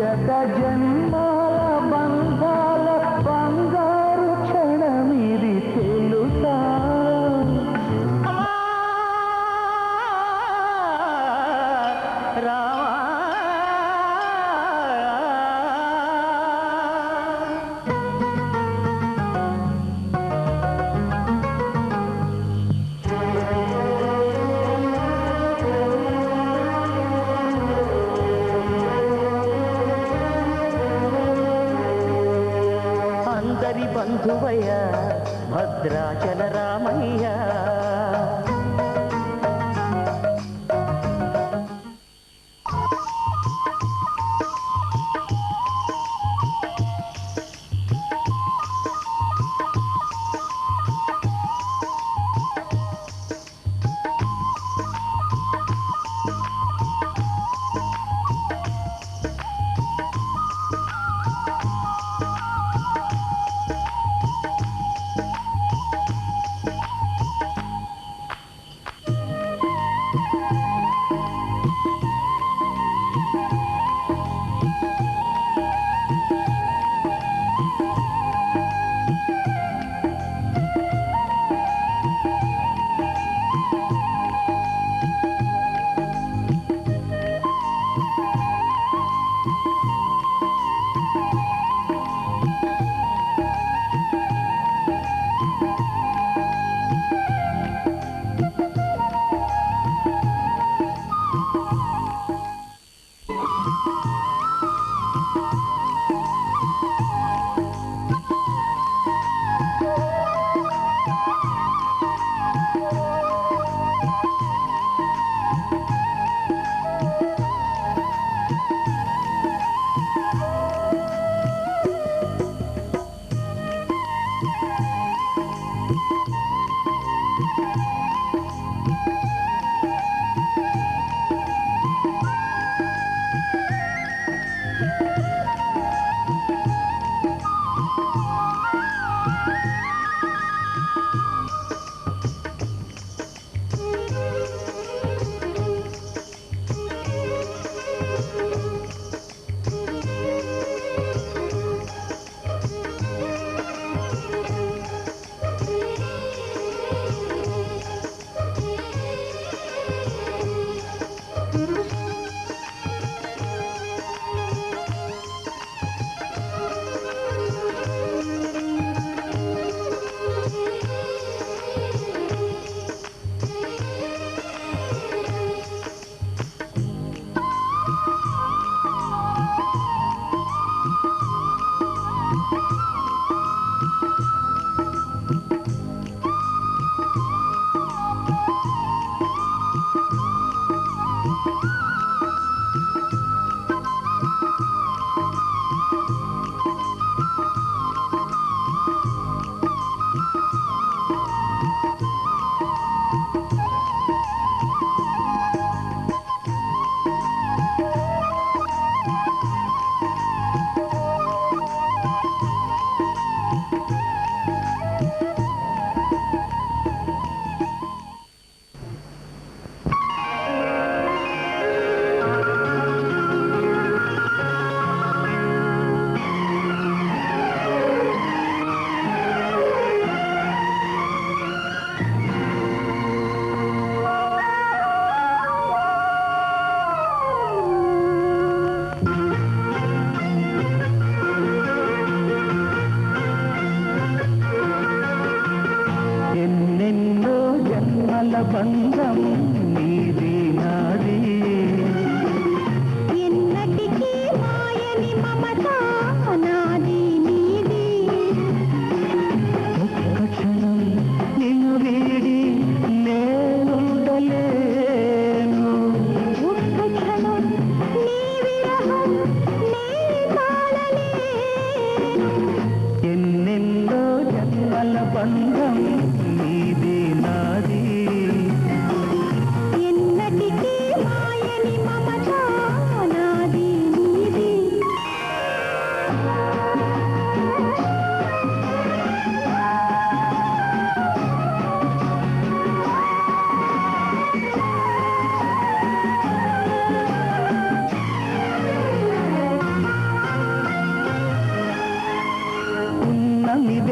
శత జన్మాల బంధాల బంగారు క్షణమిది తెలుసా రామా అందరి బంధువయ్య భద్రాచల రామయ్య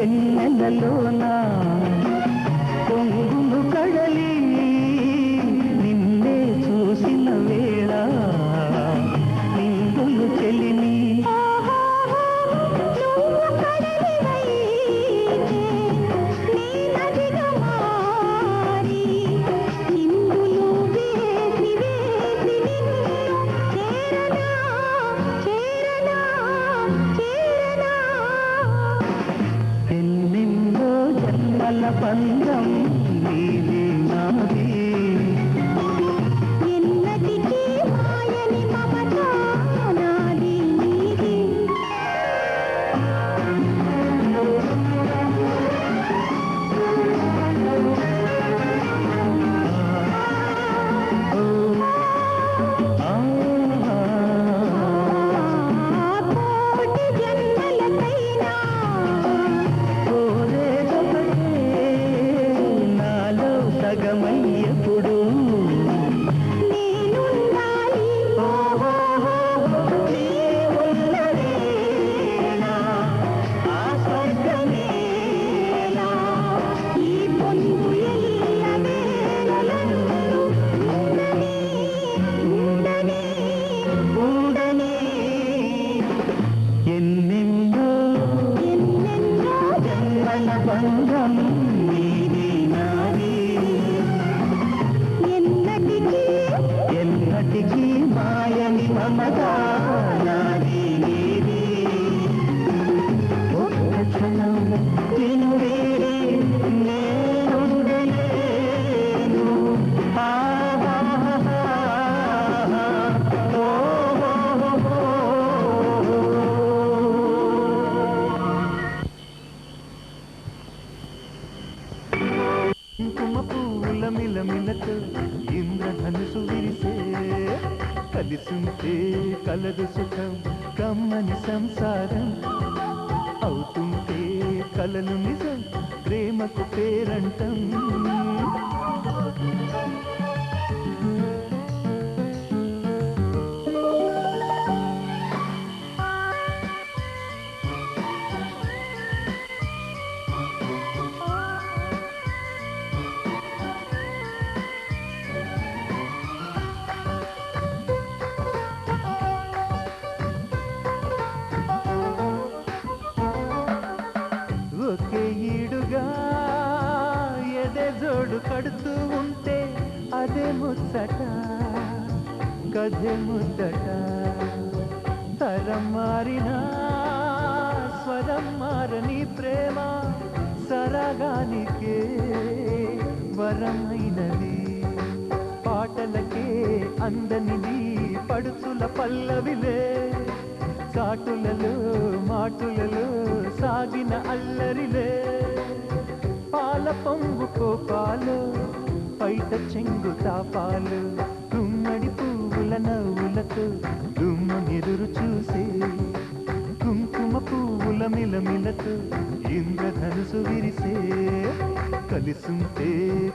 వెన్నెలలోన పొంగును కడలి నిన్నే చూసిన వేళ నిందులు చెలిమి బంధం నీది నాది ఎన్నటికీ మాయని మమత నాది నీది కోటి జన్మలకైనా సగమయ్యప్పుడు నేనుండాలి ఆ స్వర్గమేలా ఈ పొందు ఉండని ఎన్నెన్నో జన్మల బంధం నీది నాది ఎన్నటికీ మాయని మమత నాది నీది ఒక్క క్షణం నిన్ను వేరే నేనుండలేను కుంకుమ పూల మిలమిలతో ఇంద్రధనుసు విరిసే కలిసుంటే కలదు సుఖం కమ్మని సంసారం అవుతుంటే కలలు నిజం ప్రేమకు పేరంటం ఒకే ఈడుగా ఎదే జోడు కడుతూ ఉంటే అదే ముచ్చట కథే ముద్దట తరం మారినా స్వరం మారని ప్రేమ సరగానికే వరమైనది పాటలకే అందనిది పడుచుల పల్లవిలే చాటులలో మాటులలో సాగిన అల్లరిలే పాల పొంగు కోపాలు పైట చెంగు తాపాలు గుమ్మడి పువ్వుల నవ్వులతో గుమ్మ ఎదురు చూసే కుంకుమ పువ్వుల మిలమిలతో ఇంద్రధనుసు విరిసే కలిసుంటే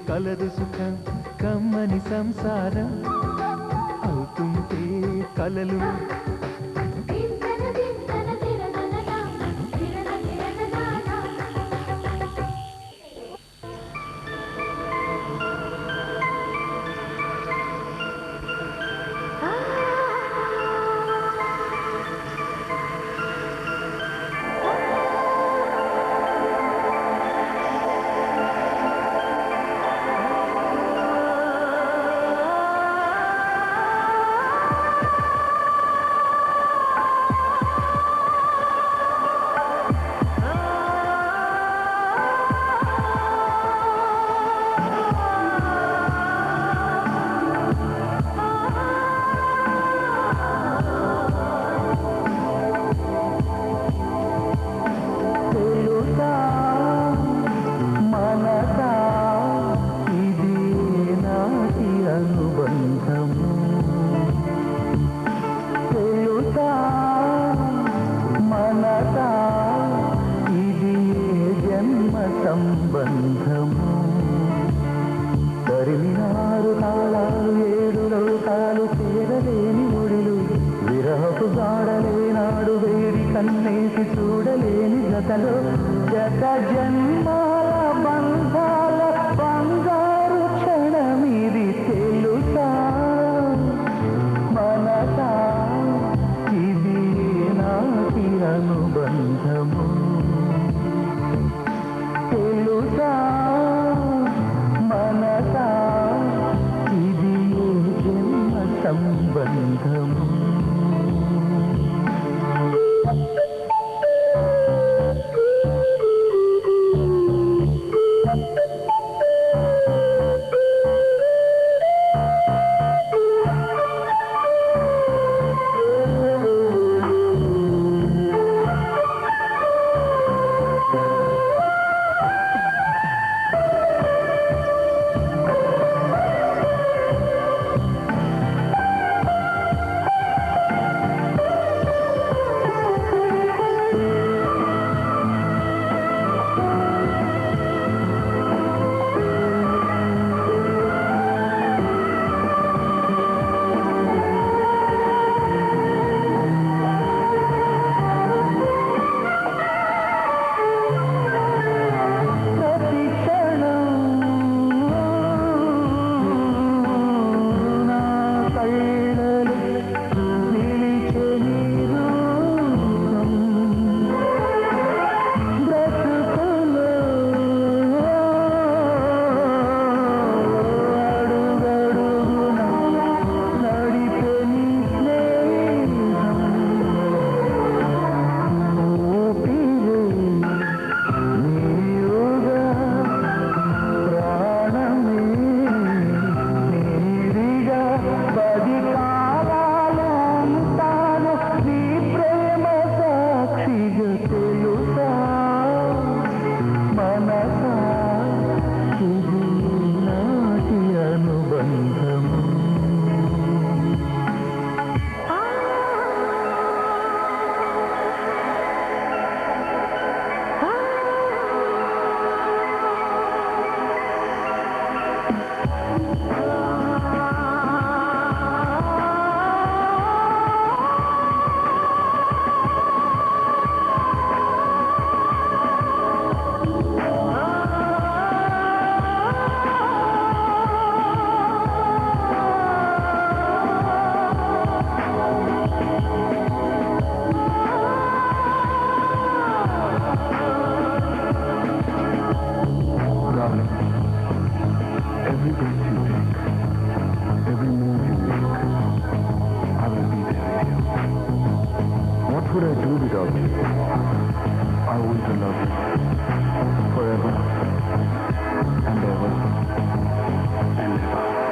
కలదు సుఖం కమ్మని సంసారం అవుతుంటే కలలు సంబంధము తరిమినారు తాళాలు ఏడు లోకాలు చేరలేని ఒడిలు విరహపు గాడలేనాడు వేడి కన్నేసి చూడలేని జత జతలో జత జన్మాల బంధాల బంగారు క్షణమిది తెలుసా మనసా ఇది నాటి అనుబంధము తెలుసా మనసా ఇది జన్మ సంబంధము Every breath you take, every move you make, I will be there with you. What would I do without you? I want to love you forever and ever and ever.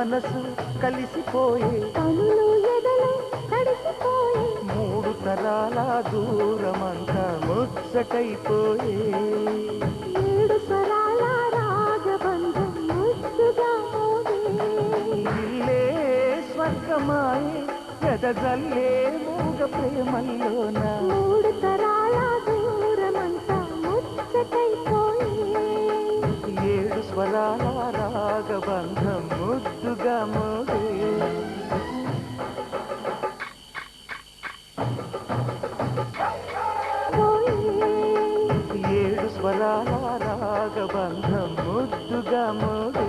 మనసు కలిసిపోయే కనులు ఎదలు తడిసిపోయే మూడు తరాల దూరమంతా ముచ్చటైపోయే ఏడు స్వరాల రాగబంధం ముద్దుగా మోగే ఇల్లే స్వర్గమాయే ఎదజల్లే మూగ ప్రేమల్లోన మూడు తరాల దూరమంతా ముచ్చటైపోయే ఏడు స్వరాల రాగబంధం ముద్దుగా మోగే ఏడు స్వరాల రాగబంధం ముద్దుగా మోగే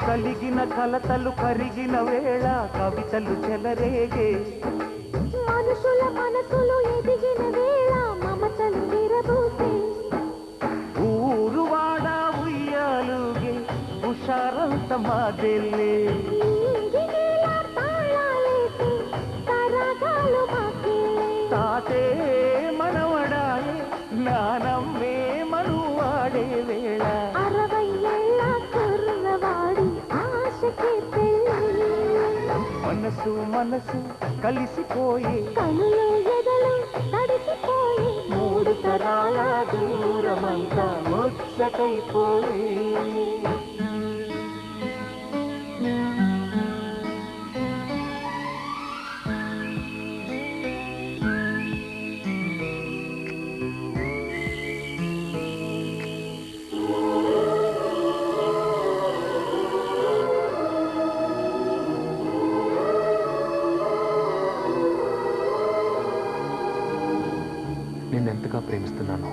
కలిగిన కలతలు కరిగిన వేళ కవితలు చెలరేగే మనుషుల మనసులు ఎదిగిన వేళ మమతలు విరబూసే ఊరువాడ ఉయ్యాలుగే హుషారంత మాదెల్లే నీగినేల తాళాలేసే తరగాలు మాకేలే తాతే మనవడాయే నానమ్మే మనువాడే వేళ 60 ఏళ్ళ కుర్రవాడి ఆశకే పెళ్ళి మనసు మనసు కలిసిపోయే కనులు ఎదలు తడిసిపోయే మూడు తరాల దూరమంతా ముచ్చటైపోయే నిన్నెంతగా ప్రేమిస్తున్నానో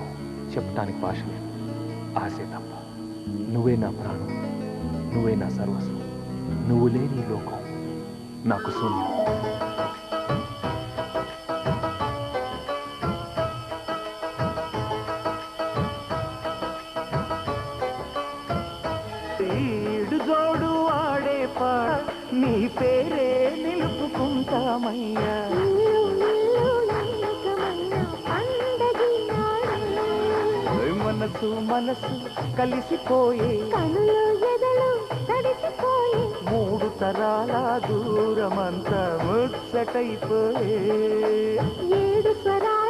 చెప్పడానికి భాష లేదు ఆశే తప్ప నువ్వే నా ప్రాణం నువ్వే నా సర్వస్వం నువ్వు లేని లోకం నాకు శూన్యం ఈడు జోడు ఆడే పాడ నీ పేరే నిలుపుకుంటామయ్యా ఇల్లు ఇల్లు ఏకమైన పండగి నాడు మనసు మనసు కలిసిపోయే కనులు ఎదలు తడిసిపోయే మూడు తరాల దూరమంతా ముచ్చటైపోయే ఏడు స్వరాల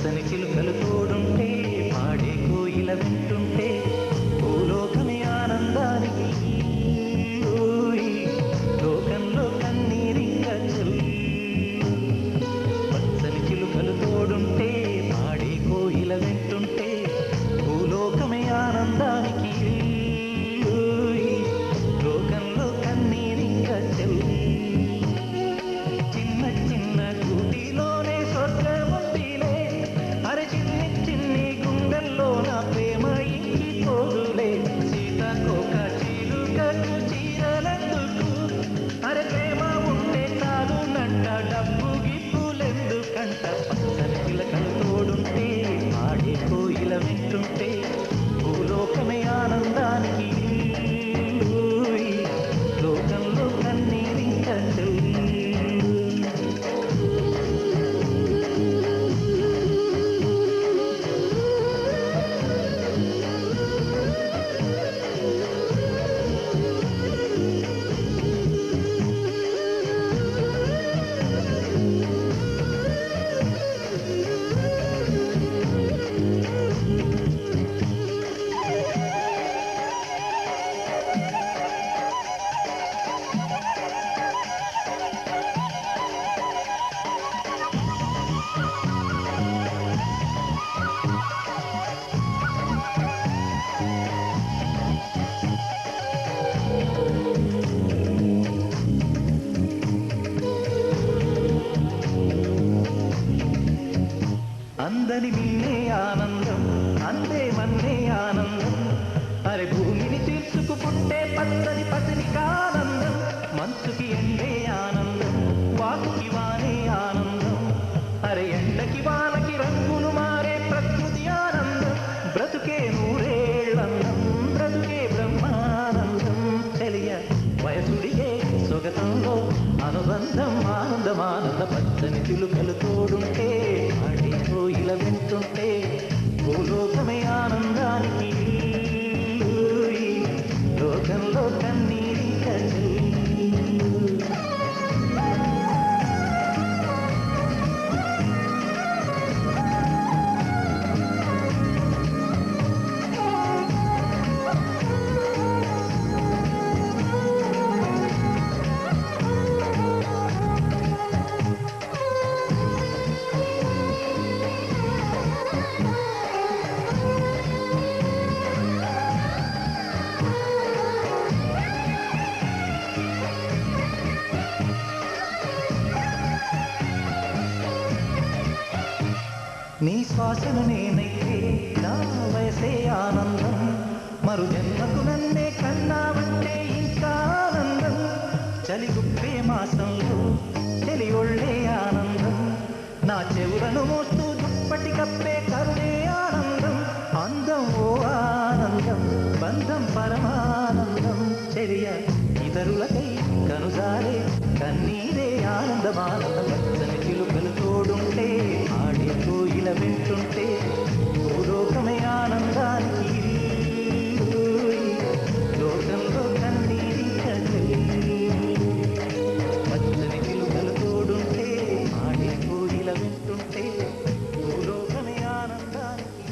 పచ్చని చిలుకలు తోడుంటే పాడే కోయిల వింటుంటే భూలోకమే ఆనందానికి లోకంలో కన్నీరింకా పచ్చని చిలుకలు తోడుంటే పాడే కోయిల వింటుంటే భూలోకమే ఆనందానికి లోకంలో కన్నీరింకా చిన్న చిన్న గుడిలోనే స్వర్గముందిలే అరే చిన్ని చిన్ని గుండెల్లో నా ప్రేమ ఇంకి తోడులే సీతకోక చిలుకకు చీరలెందుకు అరే ప్రేమ ఉంటే చాలు నంట డబ్బు గిప్పులెందుకంట పచ్చని చిలకలు తోడుంటే ఆడే కోయిల వింటుంటే భూలోకమే ఆనందానికి లోకంలో కన్నీరింకా అందని నిన్నే ఆనందం అందే మన్నే ఆనందం అరే భూమిని తీర్చుకు పుట్టే పచ్చని పసిరికి ఆనందం మంచుకి ఎండే ఆనందం వాకుకి వానే ఆనందం అరే ఎండకి వానకి రంగులు మారే ప్రకృతి ఆనందం బ్రతుకే నూరేళ్ళందం బ్రతుకే బ్రహ్మానందం తెలియ వయసుడిగే స్వగతంలో అనుబంధం ఆనందమానంద పచ్చని చిలుకలు తోడుంటే ఆడే కోయిల వింటుంటే భూలోకమే ఆనందానికి లోకంలో కన్నీరింకా నీ శ్వాసను నేనైతే నా వయసే ఆనందం మరు జన్మకు నన్నే కన్నావంటే ఇంకా ఆనందం చలిగుప్పే మాసంలో చలి ఒళ్ళే ఆనందం నా చెవులను మోస్తూ దుప్పటి కప్పే కరుణే ఆనందం అందం ఓ ఆనందం బంధం పరమానందం చర్య ఇతరులకై కనుసారే కన్నీరే ఆనందమానందం పచ్చని చిలుకలు తోడుంటే ఆడే కోయిల వింటుంటే భూలోకమే ఆనందానికి లోకంలో కన్నీరింకా పచ్చని చిలుకలు తోడుంటే ఆడే కోయిల వింటుంటే భూలోకమే ఆనందానికి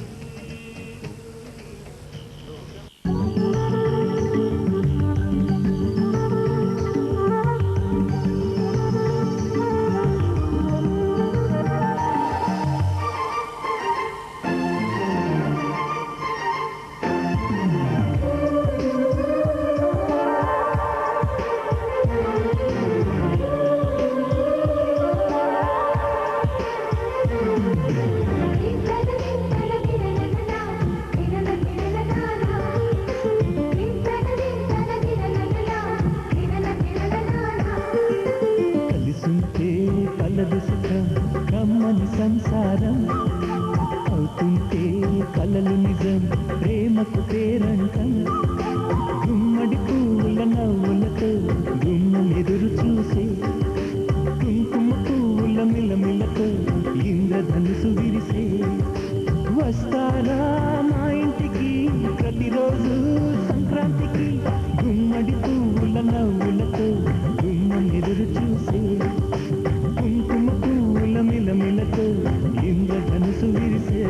కమ్మని సంసారం అవుతుంటే కలలు నిజం ప్రేమకు పేరంటం గుమ్మడి పూల నవ్వులతో గుమ్మలెదురు చూసే కుంకుమ పూల మిలమిలతో ఇంద్రధనుసు విరిసే వస్తారా మా ఇంటికి ప్రతిరోజు సంక్రాంతికి గుమ్మడి పూల నవ్వులతో గుమ్మలెదురు చూసే కుంకుమ పూల మిలమిలతో ఇంద్రధనుసు విరిసే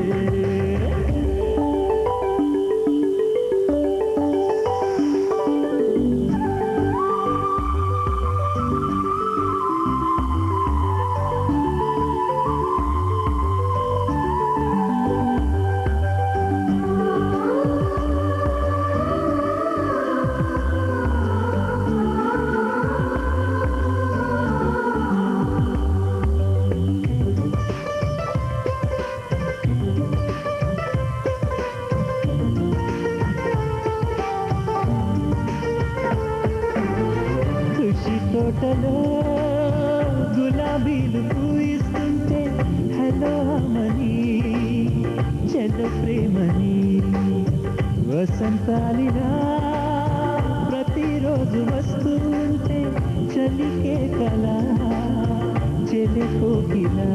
కృషి తోటలో గులాబీలు పూయిస్తుంటే హలో అమని చెల్ల ప్రేమని వసంతాలిరా ప్రతిరోజు వస్తూ ఉంటే చలికే కళ చెలి కోకిలా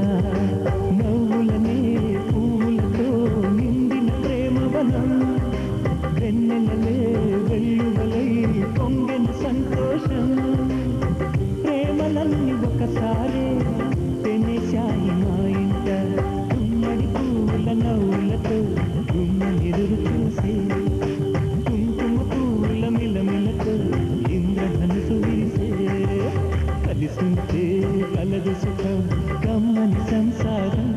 నవ్వులనే పువ్వులతో నిండిన ప్రేమ వనం వెన్నెలలే వెల్లువలై పొంగిన సంతోషం ప్రేమలన్నీ ఒకసారి తెనేశాయి మా ఇంట గుమ్మడి పువ్వుల నవ్వులతో గుమ్మనెదురు చూసే కుంకుమ పువ్వుల మిలమిలతో ఇంద్రధనుసు విరిసే కలిసుంటే కలదు సుఖం కమ్మని సంసారం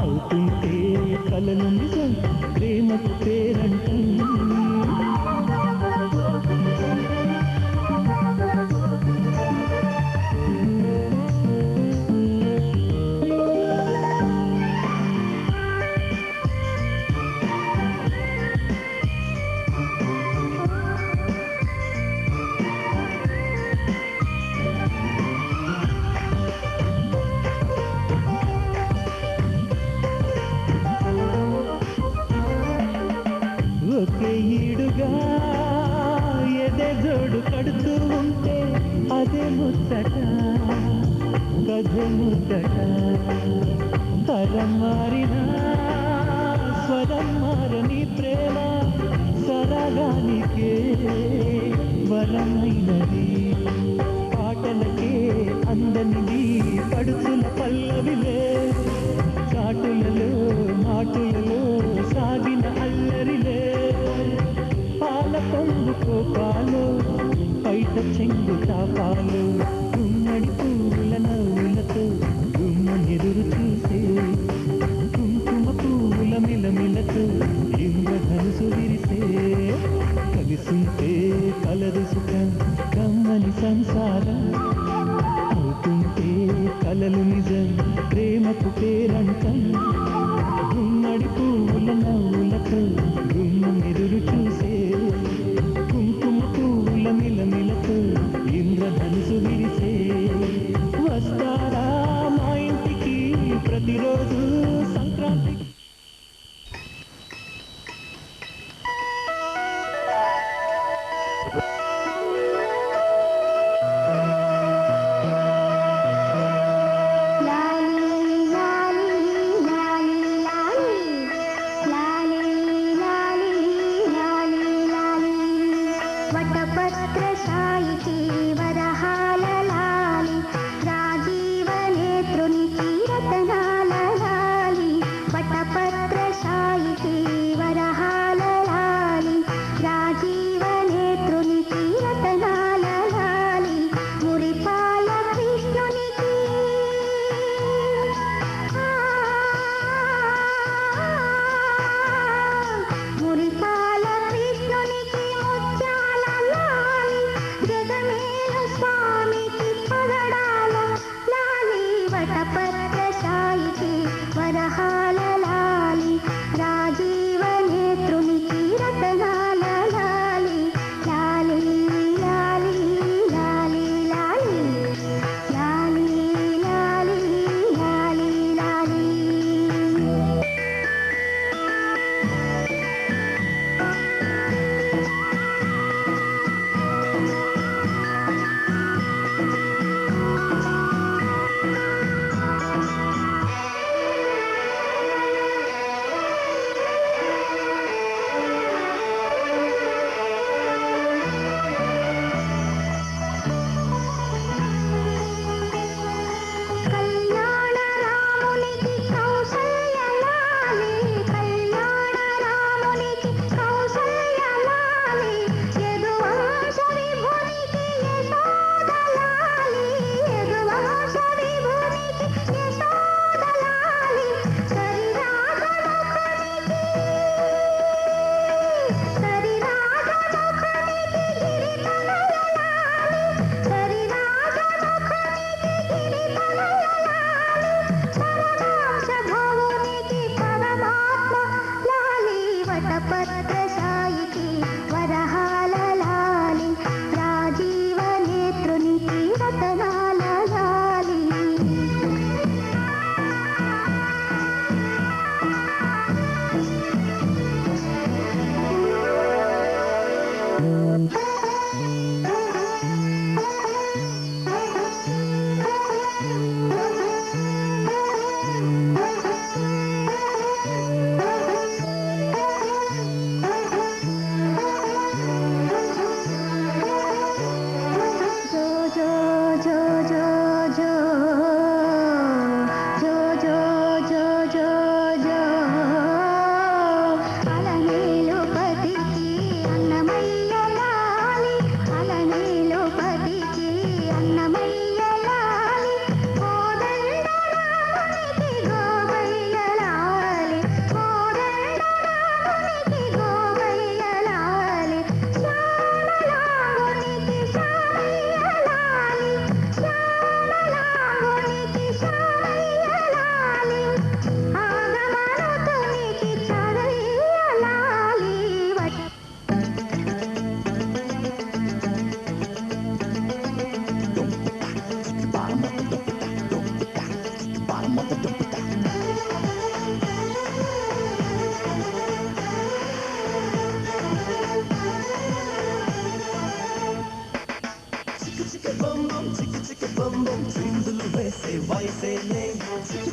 అవుతుంటే కలలు నిజం ప్రేమకు పేరంటం ఒకే ఈడుగా ఎదే జోడు కడుతూ ఉంటే అదే ముచ్చట కథ ముచ్చట తరం మారినా స్వరం మారని ప్రేమ సరగానికే వరమైనది పాటలకే అందనిది పడుచుల పల్లవిలే చాటులలో మాటులలో సాగిన అల్లరిలే పాల పొంగు కోపాలు బయట చెంగు తాపాలు గుమ్మడి పువ్వుల నవ్వులతో గుమ్మనెదురు చూసే కుంకుమ పువ్వుల మిలమిలతో ఇంద్రధనుసు విరిసే కలిసుంటే కలదు సుఖం కమ్మని సంసారం అవుతుంటే కలలు నిజం ప్రేమకు పేరంటం గుమ్మడి పువ్వుల నవ్వులతో గుమ్మనెదురు చూసే కుంకుమ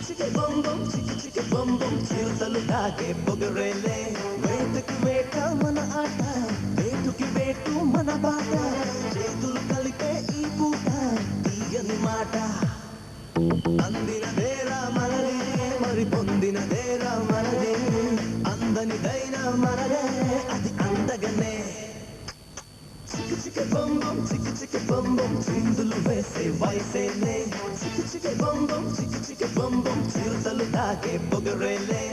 చికి బొం బొం చికి బొం బొం చిరుతలు దాగే పొగరేలే వేటకి వేట మన ఆట వేటుకి వేటు మన బాట చేతులు కలిపే ఈ పూట తీయని మాట అందినదేరా మనదే మరి పొందినదేరా మనదే అందనిదైనా మనదే అది అందగనే చికి బొం బొం చికి బొం బొం చిందులు వేసే వయసేనే చికి బొం బొం చికి బొం బొం చిరుతలు దాగే పొగరేలే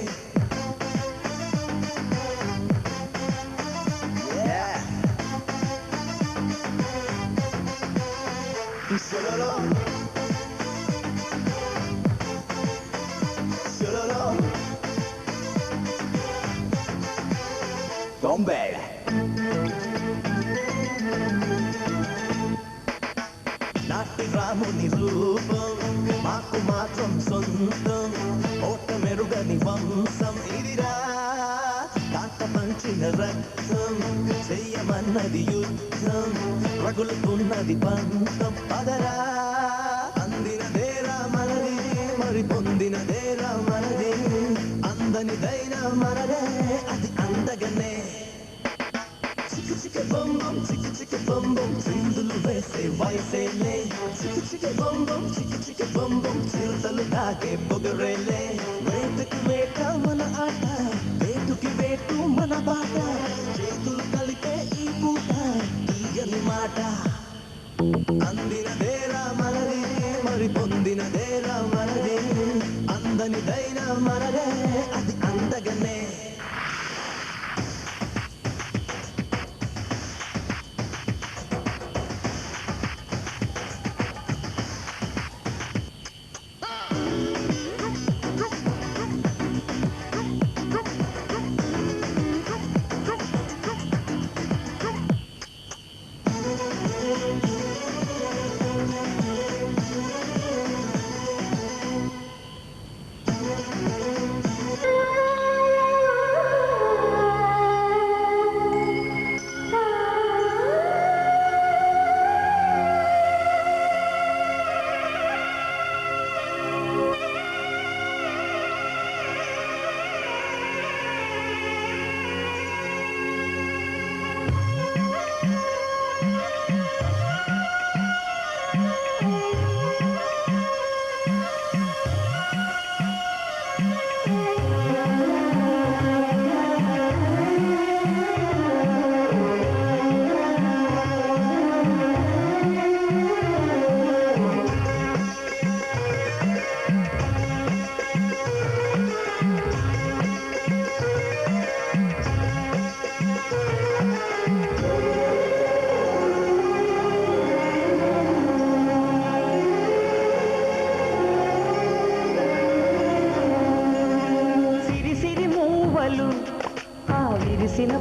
Shololo Shololo Bombay నాటి రాముని రూపం మాకు మాత్రం సొంతం ఓట మెరుగని వంశం ఇదిరా కాట పంచిన రక్తం చెయ్యమన్నది యుద్ధం రగులుతున్నది పంతం పదరా అందినదేరా మనది మరి పొందినదేరా మనది అందనిదైనా మనదే అది అందగనే చికి బొం బొం చికి బొం బొం చిందులు వేసే వయసేలే చికి బొం బొం చికి బొం బొం చిరుతలు దాగే పొగరేలే వేటకి వేట మన ఆట వేటుకి వేటు మన బాట చేతులు కలిపే ఈ పూట తీయని మాట అందినదేరా మనది మరి పొందినదేరా మనది అందనిదైనా మనదే అది అందగనే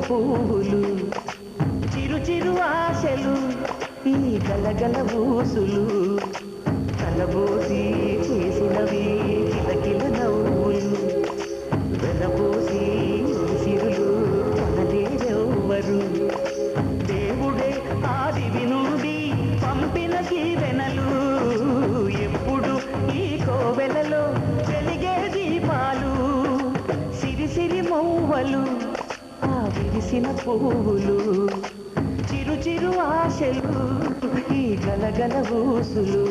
పువ్వులు చిరు చిరు ఆశలు ఈ గలగల ఊసులు కలబోసి చేసినవి కిలకిల నవ్వులు వెనబోసి సిరులు కొనలేరెవ్వరు దేవుడే ఆదివి నుండి పంపిన దీవెనలు ఎప్పుడు ఈ కోవెలలో వెలిగే దీపాలు సిరి సిరి మౌవలు విరిసిన పువ్వులు చిరు చిరు ఆశలు ఈ గలగల ఊసులు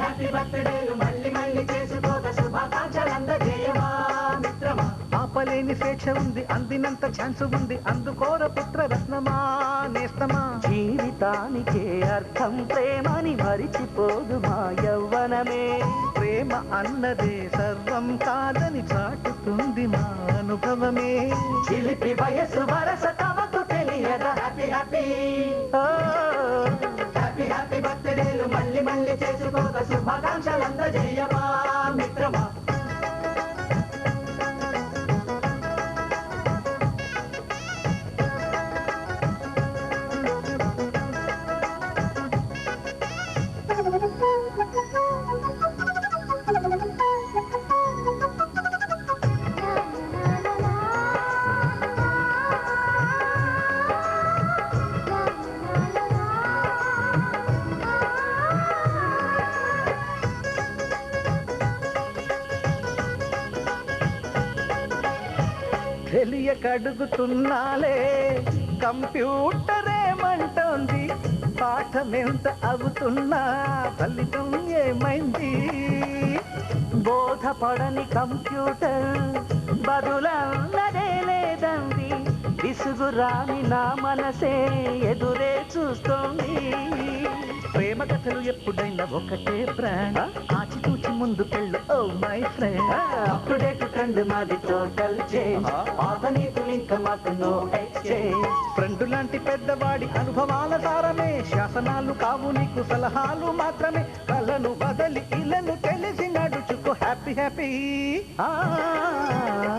హ్యాపీ బర్త్డేలు మళ్ళీ మళ్ళీ చేసుకోక శుభాకాంక్షలందజేయమా మిత్రమా. ఆపలేని స్వేచ్ఛ ఉంది, అందినంత ఛాన్స్ ఉంది, అందుకోర పుత్ర రత్నమా నేస్తమా. జీవితానికే అర్థం ప్రేమని మరిచిపోదు మా యవ్వనమే. ప్రేమ అన్నదే సర్వం కాదని చాటుతుంది మా అనుభవమే. చిలిపి వయసు వరస తమకు తెలియదా. హ్యాపీ హ్యాపీ హ్యాపీ హ్యాపీ బర్త్డేలు మళ్ళీ మళ్ళీ చేసుకోక శుభాకాంక్షలందజేయమా మిత్రమా. తెలియక అడుగుతున్నాలే కంప్యూటర్ ఏమంటోంది పాఠమెంత అవుతున్నా ఫలితం ఏమైంది బోధపడని కంప్యూటర్ బదులన్నదే లేదండి విసుగురాని నా మనసే ఎదురే చూస్తోంది ప్రేమ కథలు ఎప్పుడైనా ఒకటే బ్రాండ్ ఆచితూచి ముందుకెళ్ళు oh my friend up to date trend మాది టోటల్ చేంజ్ పాత నీతులు ఇంకా మాకు నో ఎక్స్చేంజ్ ఫ్రెండ్ లాంటి పెద్దవాడి అనుభవాల సారమే శాసనాలు కావు నీకు సలహాలు మాత్రమే కలను వదలి ఇలను తెలిసి నడుచుకో హ్యాపీ హ్యాపీ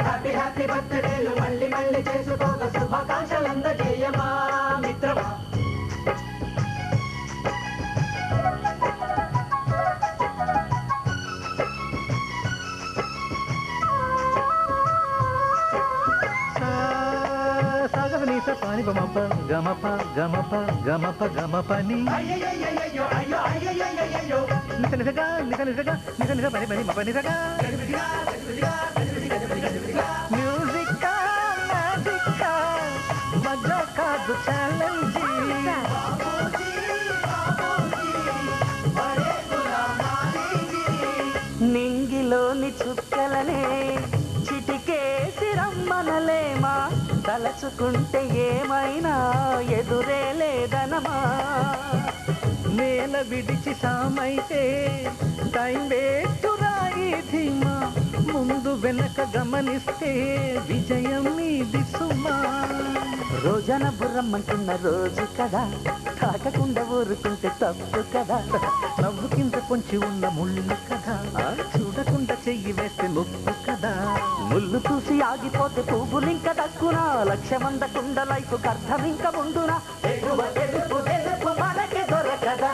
హ్యాపీ హ్యాపీ బర్త్డేలు మళ్ళీ మళ్ళీ చేసుకోక శుభాకాంక్షలు అందజేయమా మిత్రమా పాని బమప గమప గమప గమప గమపని నిజ నిజగా నిజ నిజగా నిజ నిజ పని పని మప నిజగా మ్యూజిక్ మ్యాజిక్ మజా కాదు ఛాలెంజ్ నింగిలోని చుక్కలనే చిటికేసి రమ్మనలేమా తలచుకుంటే ఏమైనా ఎదురే లేదనమా నేల విడిచి సామైతే టైం వేస్ట్ రాయి ధీమా ముందు వెనక గమనిస్తే విజయం మీది సుమా రోజన బుర్రమ్మంటున్న రోజు కదా తాకకుండా ఊరుకుంటే తప్పు కదా నవ్వు కింద పొంచి ఉన్న ముళ్ళు కదా చూడకుండా చెయ్యి వేస్తే నొప్పు కదా ముళ్ళు చూసి ఆగిపోతే పువ్వులింక దక్కునా లక్ష్యమందకుండా లైఫ్ అర్థం ఇంకా ముందునా మనకి దొరకదా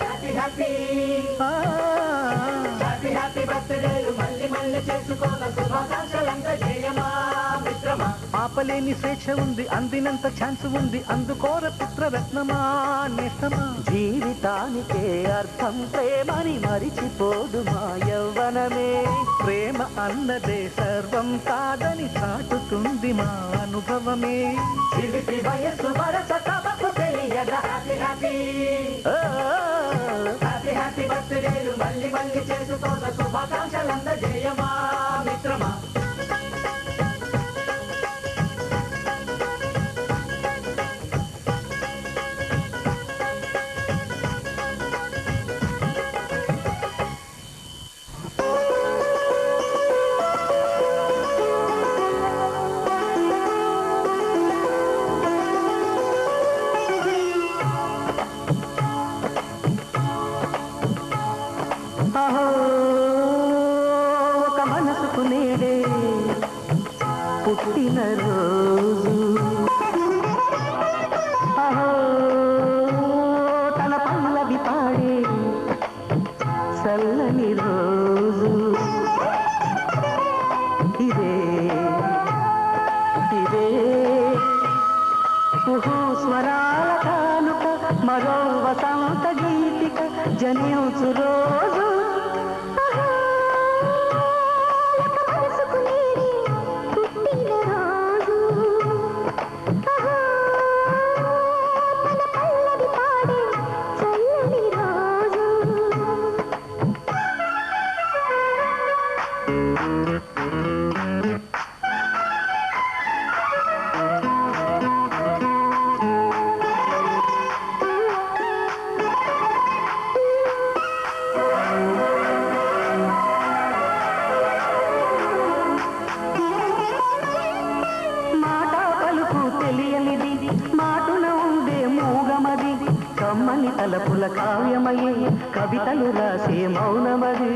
హ్యాపీ బర్త్డేలు మళ్ళీ మళ్ళీ చేసుకోగా శుభాకాంక్షలంతా చేయమా మిత్రమా ఆపలేని స్వేచ్ఛ ఉంది అందినంత ఛాన్స్ ఉంది అందుకోర పుత్రరత్నమా నేస్తమా జీవితానికే అర్థం ప్రేమని మరిచిపోదు మా యవ్వనమే ప్రేమ అన్నదే సర్వం కాదని చాటుతుంది మా అనుభవమే చిలిపి వయస్సు వరస తమకు తెలియదా హ్యాపీ హ్యాపీ హ్యాపీ బర్త్డేలు మళ్ళీ మళ్ళీ చేసుకోగా శుభాకాంక్షలందజేయమా మిత్రమా ఒక మనసుకు నేడే పుట్టిన రోజు తన పల్లవి పాడే చల్లని రోజు ఇదే ఇదే స్వరాల కానుక మరో వసంత గీతిక జనించు రోజు కమ్మని తలపుల కావ్యమయే కవితలు రాసే మౌనమది